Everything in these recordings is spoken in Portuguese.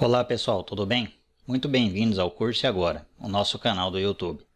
Olá pessoal, tudo bem? Muito bem-vindos ao Curso e Agora, o nosso canal do YouTube.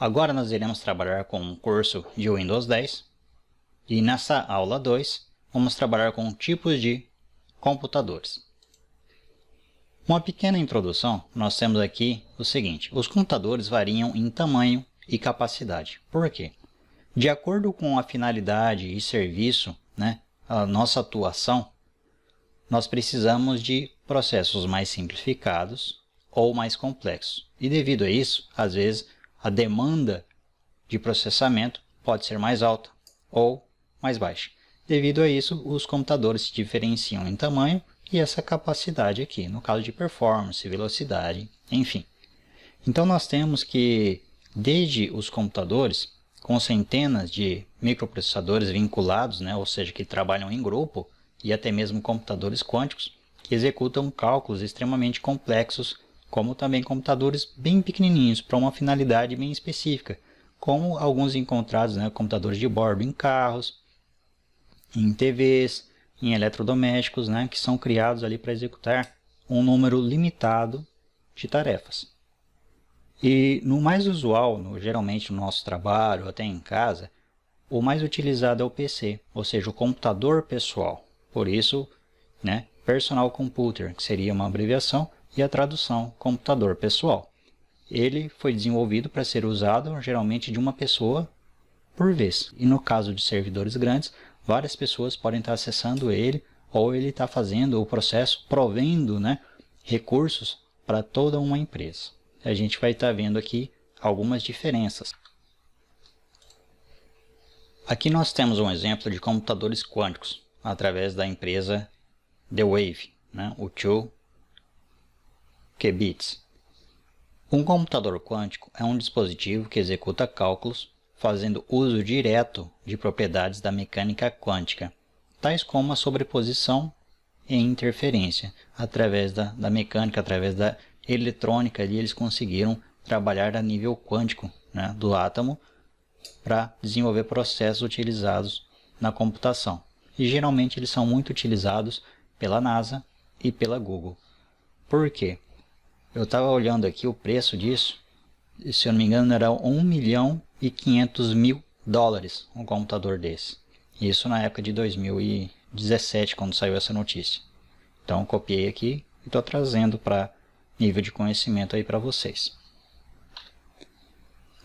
Agora nós iremos trabalhar com um curso de Windows 10 e nessa aula 2 vamos trabalhar com tipos de computadores. Uma pequena introdução, nós temos aqui o seguinte: os computadores variam em tamanho e capacidade. Por quê? De acordo com a finalidade e serviço, a nossa atuação, nós precisamos de processos mais simplificados ou mais complexos. E devido a isso, às vezes, a demanda de processamento pode ser mais alta ou mais baixa. Devido a isso, os computadores se diferenciam em tamanho e essa capacidade aqui, no caso de performance, velocidade, enfim. Então nós temos que, desde os computadores com centenas de microprocessadores vinculados, ou seja, que trabalham em grupo, e até mesmo computadores quânticos, que executam cálculos extremamente complexos, como também computadores bem pequenininhos, para uma finalidade bem específica, como alguns encontrados, computadores de bordo em carros, em TVs, em eletrodomésticos, que são criados ali para executar um número limitado de tarefas. E no mais usual, geralmente no nosso trabalho, até em casa, o mais utilizado é o PC, ou seja, o computador pessoal. Por isso, Personal Computer, que seria uma abreviação, e a tradução computador pessoal. Ele foi desenvolvido para ser usado geralmente de uma pessoa por vez. E no caso de servidores grandes, várias pessoas podem estar acessando ele, ou ele está fazendo o processo, provendo recursos para toda uma empresa. A gente vai estar vendo aqui algumas diferenças. Aqui nós temos um exemplo de computadores quânticos, através da empresa The Wave, o 2 qubits. Um computador quântico é um dispositivo que executa cálculos fazendo uso direto de propriedades da mecânica quântica, tais como a sobreposição e interferência. Através da mecânica, através da eletrônica, ali eles conseguiram trabalhar a nível quântico do átomo para desenvolver processos utilizados na computação. E geralmente eles são muito utilizados pela NASA e pela Google. Por quê? Eu estava olhando aqui o preço disso, e, se eu não me engano era $1.500.000 um computador desse. Isso na época de 2017, quando saiu essa notícia. Então eu copiei aqui e estou trazendo para nível de conhecimento aí para vocês.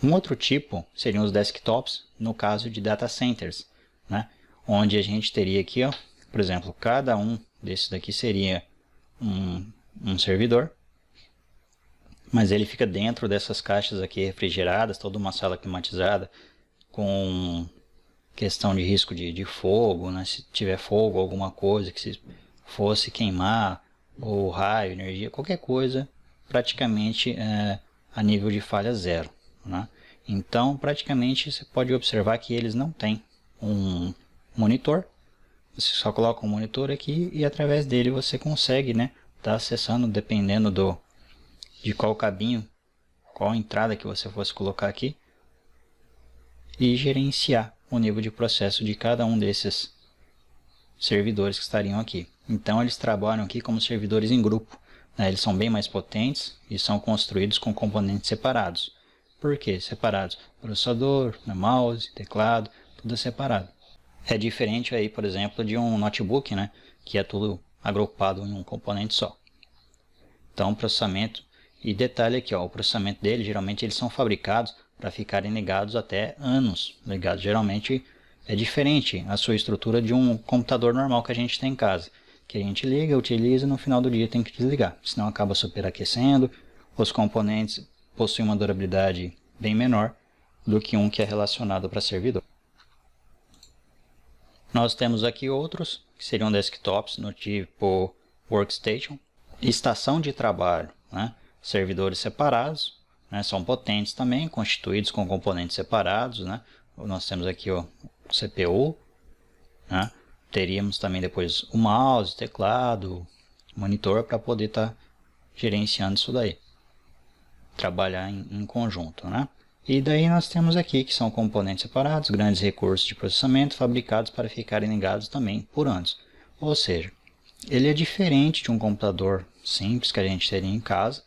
Um outro tipo seriam os desktops, no caso de data centers, onde a gente teria aqui, por exemplo, cada um desses daqui seria um servidor, mas ele fica dentro dessas caixas aqui refrigeradas, toda uma sala climatizada, com questão de risco de fogo, se tiver fogo, alguma coisa que se fosse queimar, ou raio, energia, qualquer coisa, praticamente a nível de falha zero. Então, praticamente, você pode observar que eles não têm um monitor. Você só coloca um monitor aqui e através dele você consegue tá acessando, dependendo de qual cabinho, qual entrada que você fosse colocar aqui, e gerenciar o nível de processo de cada um desses servidores que estariam aqui. Então eles trabalham aqui como servidores em grupo, eles são bem mais potentes e são construídos com componentes separados. Por que separados? Processador, mouse, teclado, tudo separado. É diferente aí, por exemplo, de um notebook, que é tudo agrupado em um componente só. Então, processamento, e detalhe aqui, o processamento dele, geralmente eles são fabricados para ficarem ligados até anos. Ligados, geralmente é diferente a sua estrutura de um computador normal que a gente tem em casa, que a gente liga, utiliza e no final do dia tem que desligar, senão acaba superaquecendo. Os componentes possuem uma durabilidade bem menor do que um que é relacionado para servidor. Nós temos aqui outros, que seriam desktops no tipo workstation, estação de trabalho, servidores separados, são potentes também, constituídos com componentes separados. Nós temos aqui o CPU, teríamos também depois o mouse, teclado, monitor para poder estar gerenciando isso daí, trabalhar em conjunto. E daí nós temos aqui que são componentes separados, grandes recursos de processamento fabricados para ficarem ligados também por anos. Ou seja, ele é diferente de um computador simples que a gente teria em casa.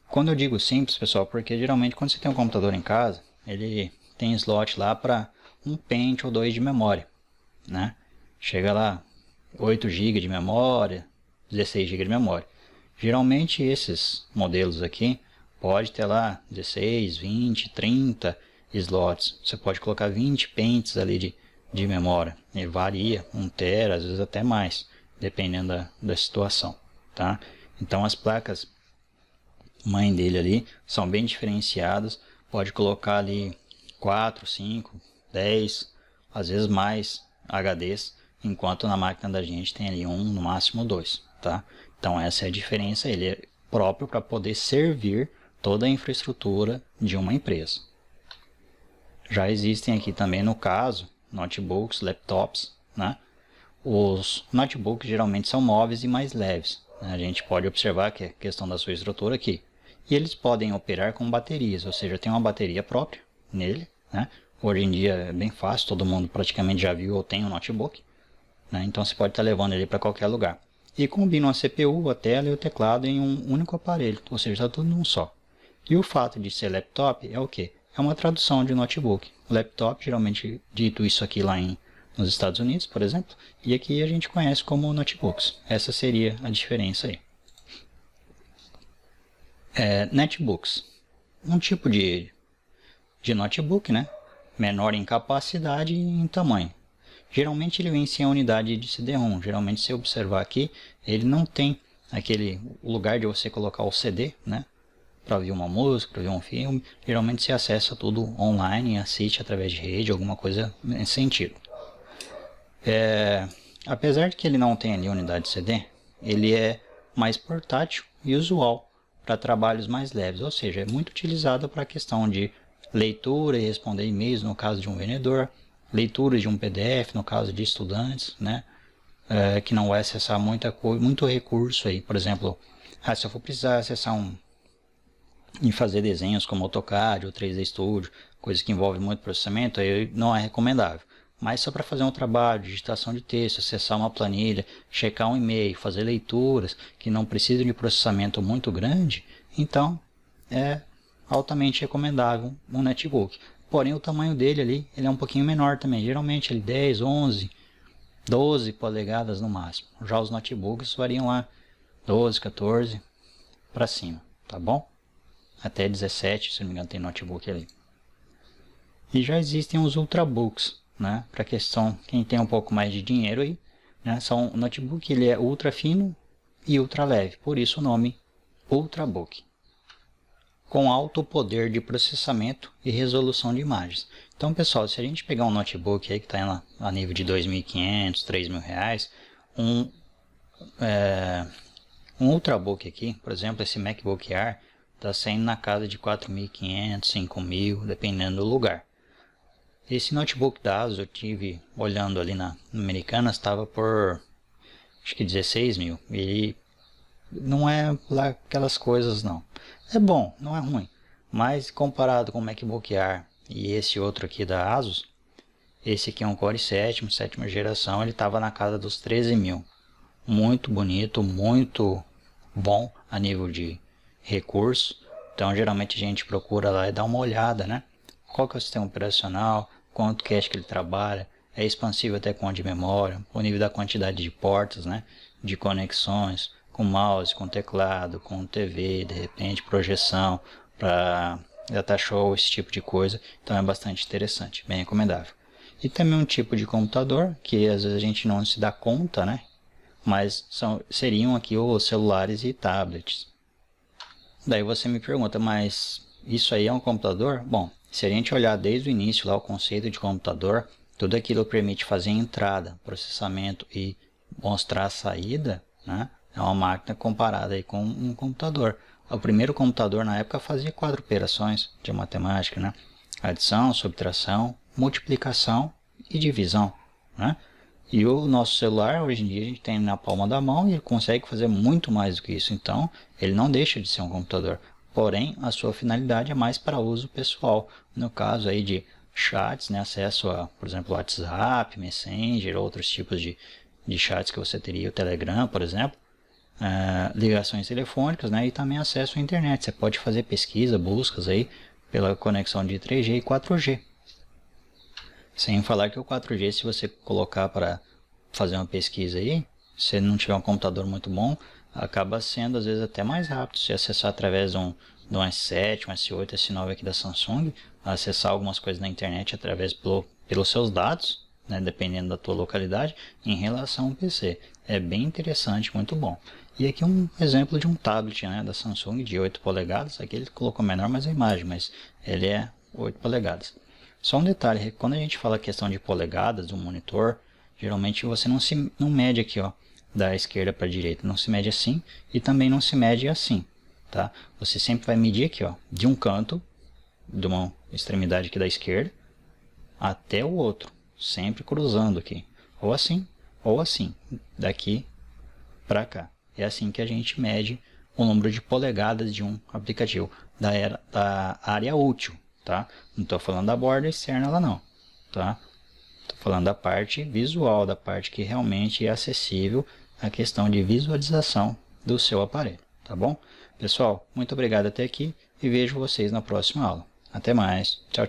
Quando eu digo simples, pessoal, porque geralmente quando você tem um computador em casa, ele tem slot lá para um pente ou 2 de memória, né? Chega lá 8 GB de memória, 16 GB de memória. Geralmente esses modelos aqui pode ter lá 16, 20, 30 slots. Você pode colocar 20 pentes ali de memória. Ele varia, 1 TB, às vezes até mais, dependendo da situação, tá? Então as placas mãe dele ali são bem diferenciadas. Pode colocar ali 4, 5, 10, às vezes mais HDs, enquanto na máquina da gente tem ali um, no máximo 2, tá? Então essa é a diferença, ele é próprio para poder servir toda a infraestrutura de uma empresa. Já existem aqui também, no caso, notebooks, laptops, né? Os notebooks geralmente são móveis e mais leves, né? A gente pode observar que é questão da sua estrutura aqui. E eles podem operar com baterias, ou seja, tem uma bateria própria nele, né? Hoje em dia é bem fácil, todo mundo praticamente já viu ou tem um notebook, né? Então você pode estar levando ele para qualquer lugar. E combina a CPU, a tela e o teclado em um único aparelho, ou seja, está tudo num só. E o fato de ser laptop é o quê? É uma tradução de notebook. Laptop, geralmente dito isso aqui lá nos Estados Unidos, por exemplo, e aqui a gente conhece como notebooks. Essa seria a diferença aí. Netbooks, um tipo de notebook, né? Menor em capacidade e em tamanho. Geralmente ele vem sem a unidade de CD-ROM. Geralmente, se observar aqui, ele não tem aquele lugar de você colocar o CD, né? Para ouvir uma música, para ver um filme. Geralmente você acessa tudo online e assiste através de rede, alguma coisa nesse sentido. Apesar de que ele não tem ali unidade de CD, ele é mais portátil e usual para trabalhos mais leves, ou seja, é muito utilizado para a questão de leitura e responder e-mails no caso de um vendedor, leitura de um PDF no caso de estudantes, né? Que não vai acessar muito recurso aí, por exemplo, se eu for precisar acessar e fazer desenhos como AutoCAD ou 3D Studio, coisas que envolvem muito processamento, aí não é recomendável. Mas só para fazer um trabalho, digitação de texto, acessar uma planilha, checar um e-mail, fazer leituras que não precisam de processamento muito grande, então é altamente recomendável um netbook. Porém o tamanho dele ali, ele é um pouquinho menor também, geralmente ele 10, 11, 12 polegadas no máximo. Já os notebooks variam lá 12, 14 para cima, tá bom? Até 17, se não me engano, tem notebook ali. E já existem os ultrabooks, né? Para questão, quem tem um pouco mais de dinheiro aí, né? O notebook ele é ultra fino e ultra leve, por isso o nome ultrabook. Com alto poder de processamento e resolução de imagens. Então, pessoal, se a gente pegar um notebook aí que está a nível de R$ 2.500, R$ 3.000, um ultrabook aqui, por exemplo, esse MacBook Air, está saindo na casa de 4.500, 5.000, dependendo do lugar. Esse notebook da ASUS eu tive olhando ali na Americanas, estava por acho que 16.000. Ele não é lá aquelas coisas não. É bom, não é ruim. Mas comparado com o MacBook Air e esse outro aqui da ASUS, esse aqui é um Core i7, sétima geração, ele estava na casa dos 13.000. Muito bonito, muito bom a nível de recurso. Então geralmente a gente procura lá e dá uma olhada, né? Qual que é o sistema operacional, quanto cache que ele trabalha, é expansível até quanto de memória, o nível da quantidade de portas, né? De conexões, com mouse, com teclado, com TV, de repente projeção para data show, esse tipo de coisa. Então é bastante interessante, bem recomendável. E também um tipo de computador que às vezes a gente não se dá conta, né? Mas seriam aqui os celulares e tablets. Daí você me pergunta, mas isso aí é um computador? Bom, se a gente olhar desde o início lá o conceito de computador, tudo aquilo permite fazer entrada, processamento e mostrar a saída, né? É uma máquina comparada aí com um computador. O primeiro computador na época fazia 4 operações de matemática, né? Adição, subtração, multiplicação e divisão, né? E o nosso celular, hoje em dia, a gente tem na palma da mão e ele consegue fazer muito mais do que isso. Então, ele não deixa de ser um computador. Porém, a sua finalidade é mais para uso pessoal. No caso aí de chats, né, acesso a, por exemplo, WhatsApp, Messenger, outros tipos de de chats que você teria, o Telegram, por exemplo, ligações telefônicas, né, e também acesso à internet. Você pode fazer pesquisa, buscas aí pela conexão de 3G e 4G. Sem falar que o 4G, se você colocar para fazer uma pesquisa aí, se não tiver um computador muito bom, acaba sendo às vezes até mais rápido. Se acessar através de um S7, um S8, S9 aqui da Samsung, acessar algumas coisas na internet através pelos seus dados, né, dependendo da tua localidade, em relação ao PC. É bem interessante, muito bom. E aqui um exemplo de um tablet, né, da Samsung de 8 polegadas. Aqui ele colocou menor mais a imagem, mas ele é 8 polegadas. Só um detalhe, quando a gente fala a questão de polegadas do monitor, geralmente você não mede aqui, ó, da esquerda para a direita, não se mede assim e também não se mede assim, tá? Você sempre vai medir aqui, ó, de um canto, de uma extremidade aqui da esquerda até o outro, sempre cruzando aqui, ou assim, daqui para cá. É assim que a gente mede o número de polegadas de um aplicativo da área útil, tá? Não estou falando da borda externa lá não, tá? Estou falando da parte visual, da parte que realmente é acessível à questão de visualização do seu aparelho, tá bom? Pessoal, muito obrigado até aqui e vejo vocês na próxima aula. Até mais, tchau, tchau.